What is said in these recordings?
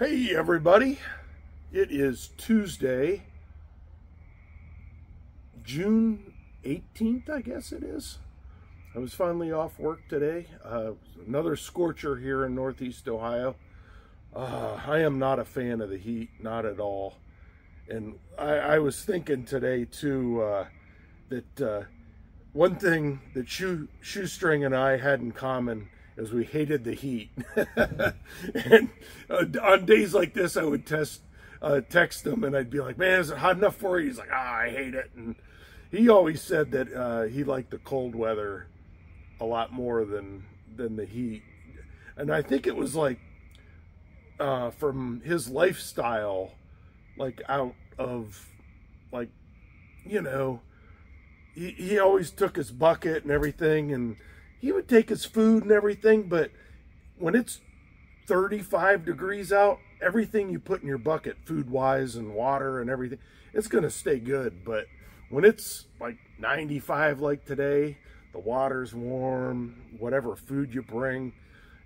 Hey everybody, it is Tuesday, June 18th, I guess it is. I was finally off work today. Another scorcher here in Northeast Ohio. I am not a fan of the heat, not at all. And I was thinking today too that one thing that Shoestring and I had in common is we hated the heat. And on days like this, I would text him and I'd be like, "Man, is it hot enough for you?" He's like, "I hate it." And he always said that he liked the cold weather a lot more than the heat. And I think it was like from his lifestyle, like out of like, you know, he always took his bucket and everything, and he would take his food and everything, but when it's 35 degrees out, everything you put in your bucket, food-wise and water and everything, it's going to stay good. But when it's like 95 like today, the water's warm, whatever food you bring,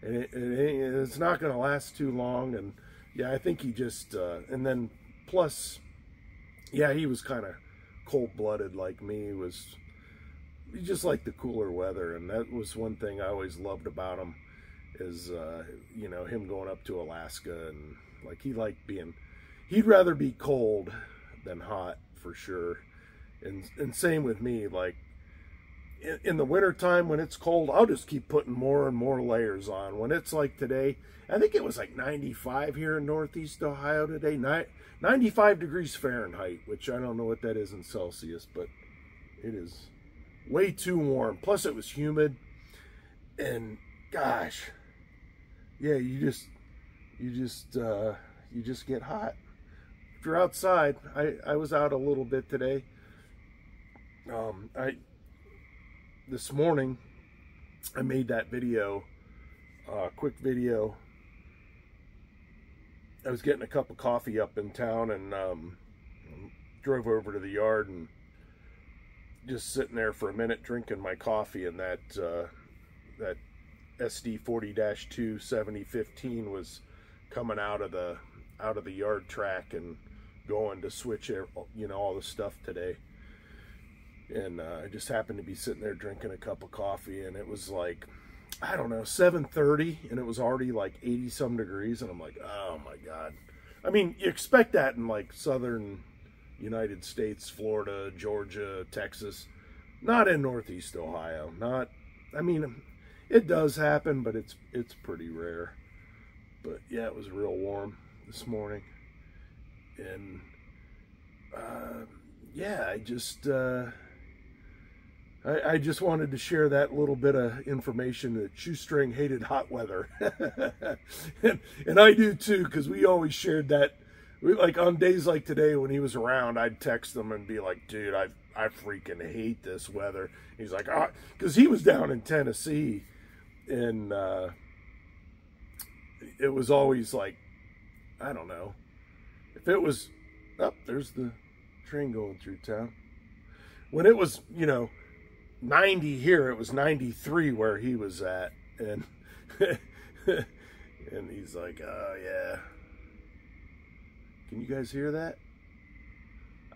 and it's not going to last too long. And yeah, I think he just, and then plus, yeah, he was kind of cold-blooded like me. He just liked the cooler weather, and that was one thing I always loved about him is, you know, him going up to Alaska, and like he'd rather be cold than hot for sure. And same with me, like in the wintertime when it's cold, I'll just keep putting more and more layers on. When it's like today, I think it was like 95 here in Northeast Ohio today, 95 degrees Fahrenheit, which I don't know what that is in Celsius, but it is way too warm. Plus it was humid, and gosh, yeah, you just get hot if you're outside. I was out a little bit today. This morning I made that video, quick video. I was getting a cup of coffee up in town, and drove over to the yard and just sitting there for a minute drinking my coffee, and that SD 40-2 7015 was coming out of the yard track and going to switch, you know, all the stuff today. And I just happened to be sitting there drinking a cup of coffee, and it was like, I don't know, 7:30, and it was already like 80 some degrees, and I'm like, oh my God. I mean, you expect that in like southern United States, Florida, Georgia, Texas, not in Northeast Ohio. Not, I mean, it does happen, but it's pretty rare. But yeah, it was real warm this morning, and yeah, I just wanted to share that little bit of information that Shoestring hated hot weather. and I do too, because we always shared that. Like on days like today when he was around, I'd text him and be like, "Dude, I freaking hate this weather." He's like, "Ah," because he was down in Tennessee, and it was always like, I don't know, if it was, oh, there's the train going through town. When it was, you know, 90 here, it was 93 where he was at, and and he's like, "Oh yeah." Can you guys hear that?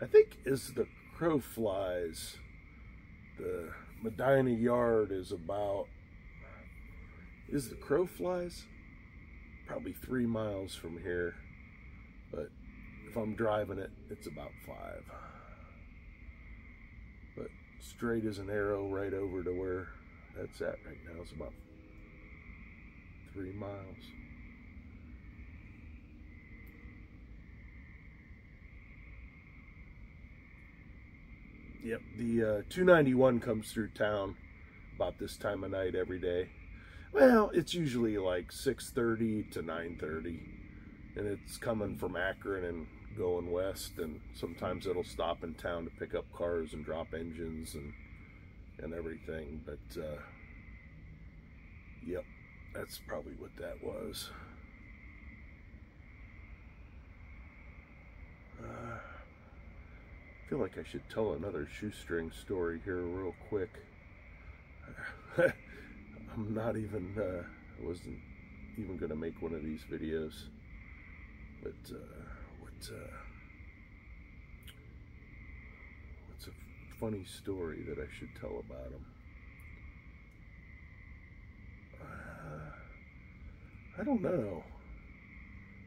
I think as the crow flies, the Medina yard is about, is the crow flies? Probably 3 miles from here, but if I'm driving it, it's about 5. But straight as an arrow right over to where that's at right now is about 3 miles. Yep, the 291 comes through town about this time of night every day. Well, it's usually like 6:30 to 9:30, and it's coming from Akron and going west, and sometimes it'll stop in town to pick up cars and drop engines and everything. But yep, that's probably what that was. I feel like I should tell another shoestring story here real quick. I'm not even, I wasn't even going to make one of these videos. But what's a funny story that I should tell about him? I don't know.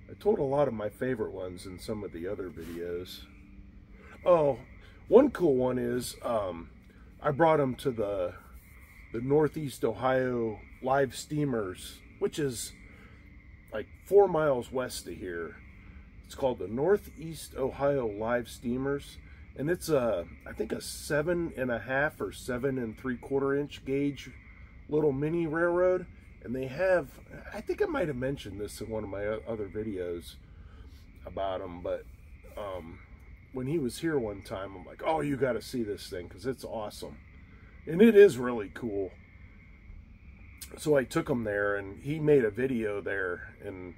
I told a lot of my favorite ones in some of the other videos. Oh, one cool one is I brought him to the Northeast Ohio live steamers, which is like 4 miles west of here. It's called the Northeast Ohio Live Steamers, and it's I think a 7.5 or 7 3/4 inch gauge little mini railroad. And they have, I think I might have mentioned this in one of my other videos about him, but when he was here one time, I'm like, oh, you got to see this thing because it's awesome. And it is really cool. So I took him there, and he made a video there. And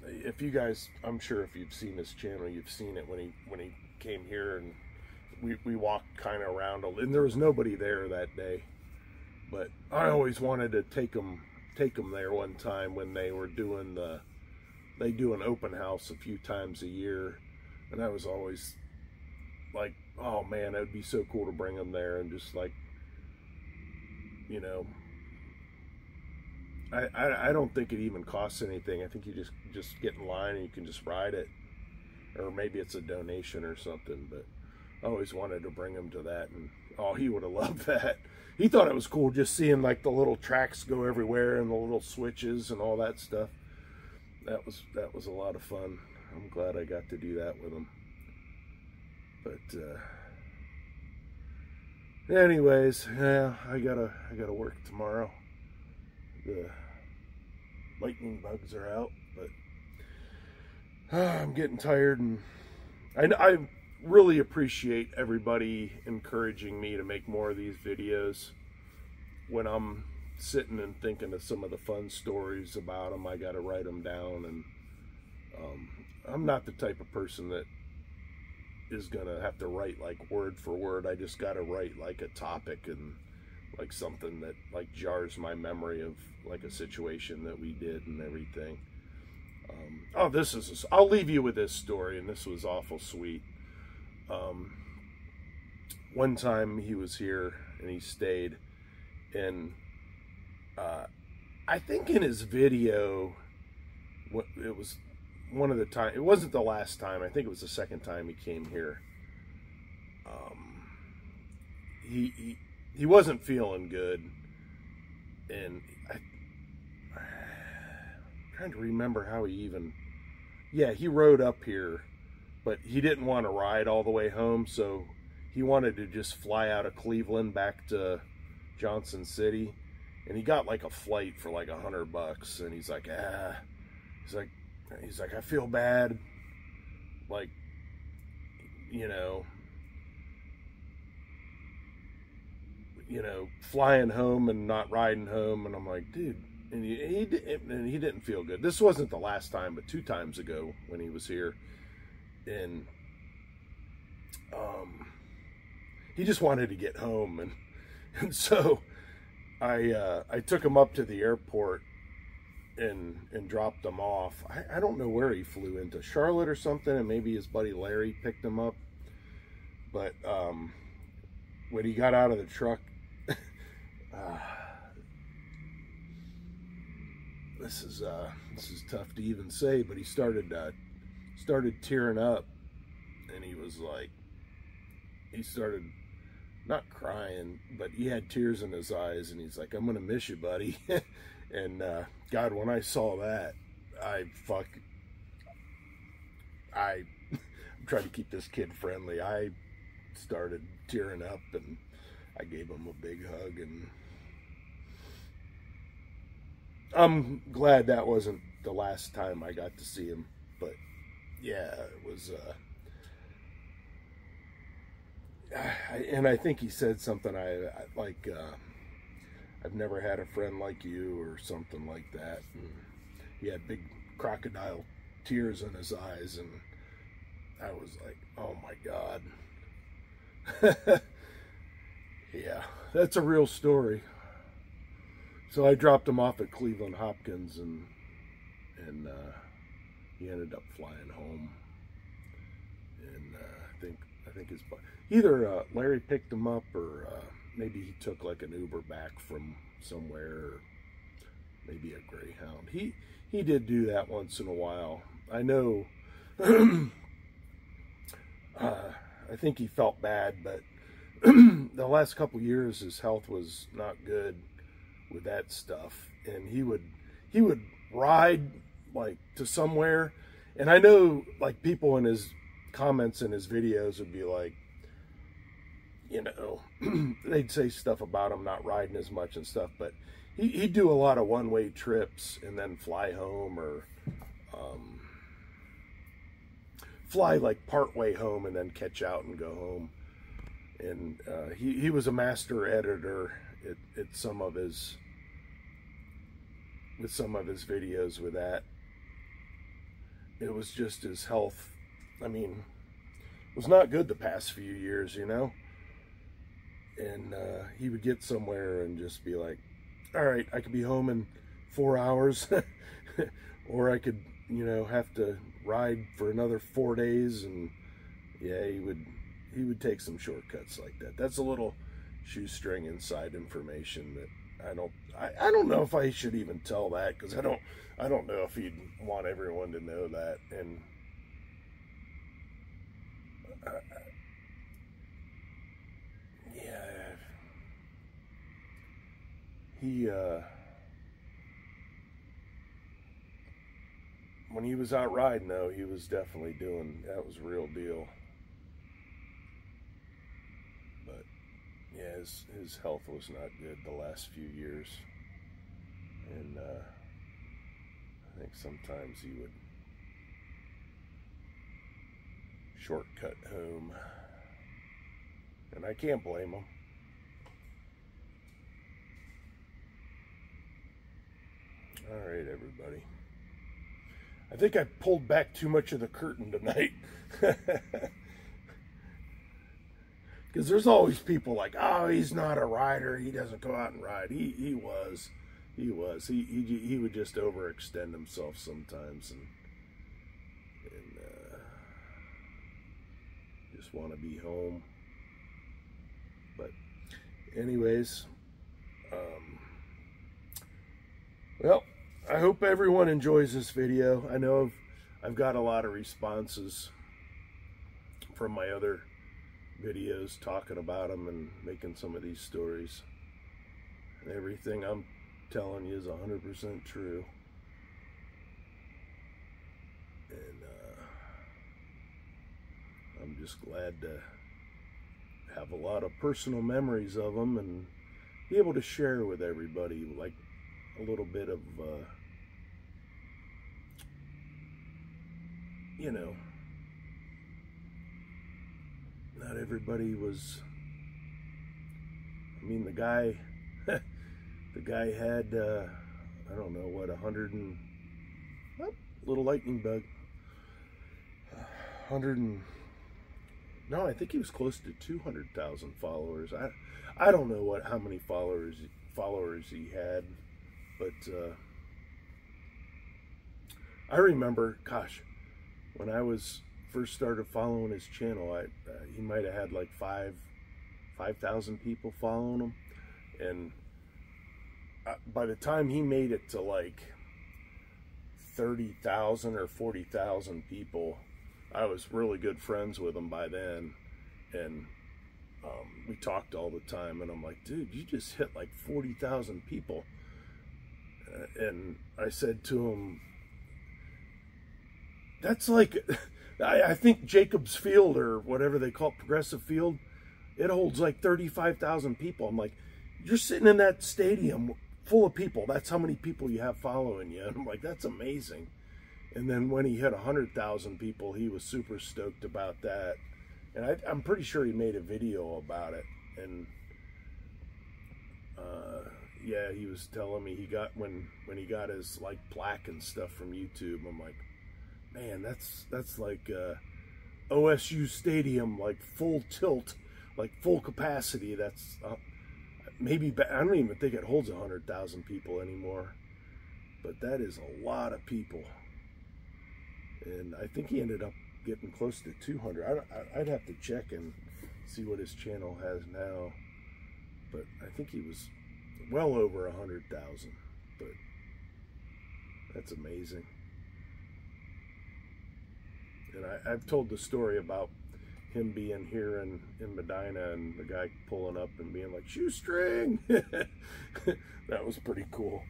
if you guys, I'm sure if you've seen his channel, you've seen it when he came here, and we walked kind of around, and there was nobody there that day. But I always wanted to take them there one time when they were doing they do an open house a few times a year, and I was always like, oh man, it would be so cool to bring them there and just like, you know, I don't think it even costs anything. I think you just get in line and you can just ride it, or maybe it's a donation or something. But I always wanted to bring him to that, and oh, he would have loved that. He thought it was cool just seeing like the little tracks go everywhere and the little switches and all that stuff. That was a lot of fun. I'm glad I got to do that with him. But anyways, yeah, I gotta work tomorrow. The lightning bugs are out, but I'm getting tired, and I really appreciate everybody encouraging me to make more of these videos. When I'm sitting and thinking of some of the fun stories about them, I gotta write them down. And I'm not the type of person that is gonna have to write like word for word. I just gotta write like a topic and like something that like jars my memory of like a situation that we did and everything. Oh, I'll leave you with this story, and this was awful sweet. One time he was here and he stayed, and I think in his video, it was one of the time, it wasn't the last time, I think it was the second time he came here. He wasn't feeling good, and I'm trying to remember how he even, yeah, he rode up here, but he didn't want to ride all the way home, so he wanted to just fly out of Cleveland back to Johnson City, and he got like a flight for like $100, and he's like, he's like, I feel bad, like, you know, flying home and not riding home. And I'm like, dude, and he didn't feel good. This wasn't the last time, but 2 times ago when he was here, and he just wanted to get home, and so I took him up to the airport and dropped him off. I don't know where he flew into, Charlotte or something, and maybe his buddy Larry picked him up. But when he got out of the truck, this is tough to even say, but he started tearing up, and he was like, he started not crying, but he had tears in his eyes, and he's like, I'm gonna miss you, buddy. And God, when I saw that, I'm trying to keep this kid friendly. I started tearing up, and I gave him a big hug, and I'm glad that wasn't the last time I got to see him. But yeah, it was and I think he said something like I've never had a friend like you, or something like that. And he had big crocodile tears in his eyes, and I was like, oh my God. Yeah, that's a real story. So I dropped him off at Cleveland Hopkins, and he ended up flying home, and I think his either Larry picked him up, or maybe he took like an Uber back from somewhere, or maybe a Greyhound. He did do that once in a while. I know. I think he felt bad, but the last couple years his health was not good with that stuff, and he would ride like to somewhere, and I know like people in his comments in his videos would be like, you know, they'd say stuff about him not riding as much and stuff, but he'd do a lot of one-way trips and then fly home, or fly like part way home and then catch out and go home. And he was a master editor at some of his videos with that. It was just his health, I mean, it was not good the past few years, you know. And he would get somewhere and just be like, all right, I could be home in 4 hours, or I could, you know, have to ride for another 4 days. And yeah, he would take some shortcuts like that. That's a little shoestring inside information that I don't know if I should even tell that, because I don't know if he'd want everyone to know that. And yeah, he when he was out riding, though, he was definitely doing, that was real deal. But yeah, his health was not good the last few years, and I think sometimes he would shortcut home, and I can't blame him. All right, everybody. I think I pulled back too much of the curtain tonight. Because there's always people like, oh, he's not a rider, he doesn't go out and ride. He was. He would just overextend himself sometimes, and just want to be home. But anyways, well, I hope everyone enjoys this video. I know I've got a lot of responses from my other videos talking about them and making some of these stories. And everything I'm telling you is 100% true. And I'm just glad to have a lot of personal memories of them and be able to share with everybody, like a little bit of you know, not everybody was, I mean, the guy had I don't know what, 100 and little lightning bug, 100 and no, I think he was close to 200,000 followers. I don't know how many followers he had, but I remember, gosh, when I first started following his channel, he might have had like 5,000 people following him, and by the time he made it to like 30,000 or 40,000 people, I was really good friends with him by then, and we talked all the time, and I'm like, dude, you just hit like 40,000 people. And I said to him, that's like, I think Jacobs Field, or whatever they call it, Progressive Field, it holds like 35,000 people. I'm like, you're sitting in that stadium full of people. That's how many people you have following you. And I'm like, that's amazing. And then when he hit 100,000 people, he was super stoked about that. And I'm pretty sure he made a video about it. And yeah, he was telling me he got, when he got his like plaque and stuff from YouTube, I'm like, man, that's like OSU Stadium, like full tilt, like full capacity. That's maybe, I don't even think it holds 100,000 people anymore, but that is a lot of people. and I think he ended up getting close to 200. I'd have to check and see what his channel has now, but I think he was well over 100,000. But that's amazing. And I've told the story about him being here in Medina and the guy pulling up and being like, "Shoestring!" That was pretty cool.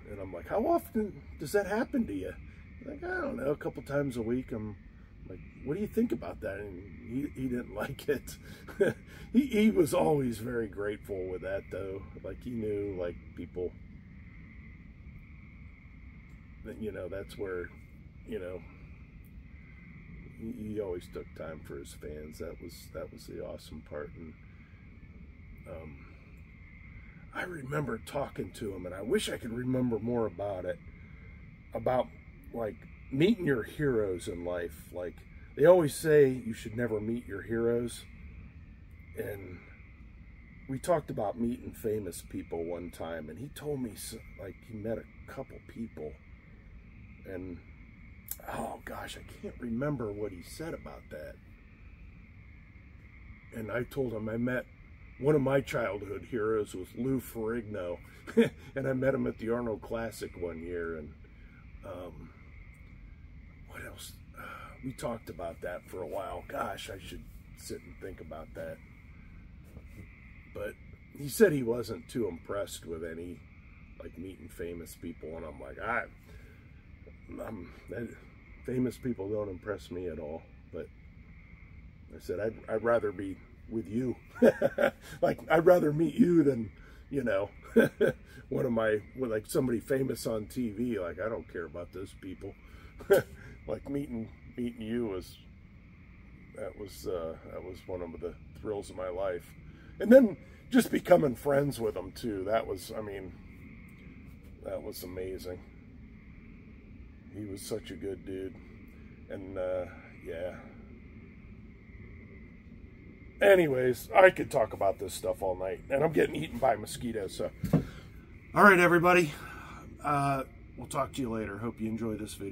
And I'm like, "How often does that happen to you?" Like, "I don't know, a couple times a week." I'm like, "What do you think about that?" And he didn't like it. he was always very grateful with that, though. Like, he knew, like, people, that, you know, that's where, you know, he always took time for his fans. That was the awesome part. And I remember talking to him, and I wish I could remember more about it, about like meeting your heroes in life. Like, they always say you should never meet your heroes, and we talked about meeting famous people one time, and he told me, like, he met a couple people, and oh gosh, I can't remember what he said about that. And I told him I met one of my childhood heroes was Lou Ferrigno, and I met him at the Arnold Classic one year. And what else? We talked about that for a while. Gosh, I should sit and think about that. But he said he wasn't too impressed with any, like, meeting famous people, and I'm like, famous people don't impress me at all. But I said, I'd rather be with you. Like, I'd rather meet you than, you know, one of my, like, somebody famous on TV. Like, I don't care about those people. Like, meeting you was one of the thrills of my life. And then just becoming friends with them too. That was, I mean, that was amazing. He was such a good dude. And yeah. Anyways, I could talk about this stuff all night, and I'm getting eaten by mosquitoes. So, all right, everybody. We'll talk to you later. Hope you enjoy this video.